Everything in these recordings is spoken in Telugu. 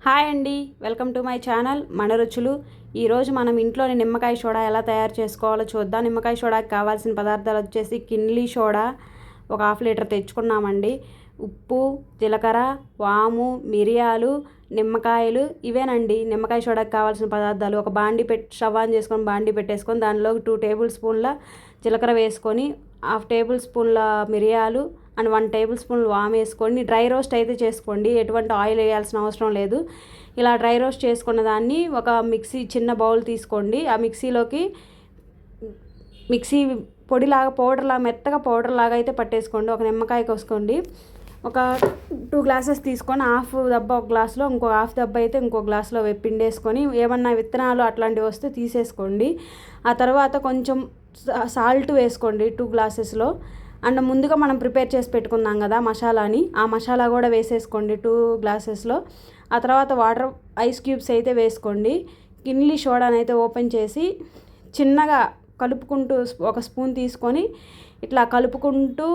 హాయ్ అండి, వెల్కమ్ టు మై ఛానల్ మన రుచులు. ఈరోజు మనం ఇంట్లోని నిమ్మకాయ సోడా ఎలా తయారు చేసుకోవాలో చూద్దాం. నిమ్మకాయ సోడాకి కావాల్సిన పదార్థాలు వచ్చేసి కిన్లీ సోడా ఒక హాఫ్ లీటర్ తెచ్చుకున్నామండి. ఉప్పు, జీలకర్ర, వాము, మిరియాలు, నిమ్మకాయలు ఇవేనండి నిమ్మకాయ సోడాకి కావాల్సిన పదార్థాలు. ఒక స్టవ్ ఆన్ చేసుకొని బాండీ పెట్టేసుకొని దానిలో 2 టేబుల్ స్పూన్ల జీలకర్ర వేసుకొని, హాఫ్ టేబుల్ స్పూన్ల మిరియాలు అండ్ 1 టేబుల్ స్పూన్ వామ్ వేసుకొని డ్రై రోస్ట్ అయితే చేసుకోండి. ఎటువంటి ఆయిల్ వేయాల్సిన అవసరం లేదు. ఇలా డ్రై రోస్ట్ చేసుకున్న దాన్ని ఒక చిన్న బౌల్ తీసుకోండి. ఆ మిక్సీ పొడిలాగా మెత్తగా పౌడర్ లాగా అయితే పట్టేసుకోండి. ఒక నిమ్మకాయ కోసుకోండి. ఒక 2 గ్లాసెస్ తీసుకొని హాఫ్ దెబ్బ ఒక గ్లాసులో, ఇంకో హాఫ్ దెబ్బ అయితే ఇంకో గ్లాసులో పిండేసుకొని, ఏమన్నా విత్తనాలు అట్లాంటివి వస్తే తీసేసుకోండి. ఆ తర్వాత కొంచెం సాల్ట్ వేసుకోండి 2 గ్లాసెస్లో. అండ్ ముందుగా మనం ప్రిపేర్ చేసి పెట్టుకున్నాం కదా మసాలాని, ఆ మసాలా కూడా వేసేసుకోండి 2 గ్లాసెస్లో. ఆ తర్వాత వాటర్ ఐస్ క్యూబ్స్ అయితే వేసుకోండి. కిన్లీ సోడాని అయితే ఓపెన్ చేసి చిన్నగా కలుపుకుంటూ ఒక స్పూన్ తీసుకొని ఇట్లా కలుపుకుంటూ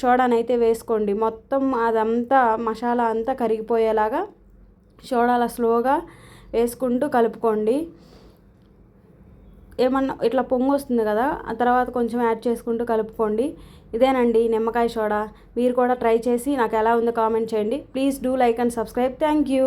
సోడాని అయితే వేసుకోండి. మొత్తం అదంతా మసాలా అంతా కరిగిపోయేలాగా సోడాలా స్లోగా వేసుకుంటూ కలుపుకోండి. ఏమన్నా ఇట్లా పొంగు వస్తుంది కదా, ఆ తర్వాత కొంచెం యాడ్ చేసుకుంటూ కలుపుకోండి. ఇదేనండి నిమ్మకాయ సోడా. మీరు కూడా ట్రై చేసి నాకు ఎలా ఉందో కామెంట్ చేయండి. Please do like and subscribe. Thank you.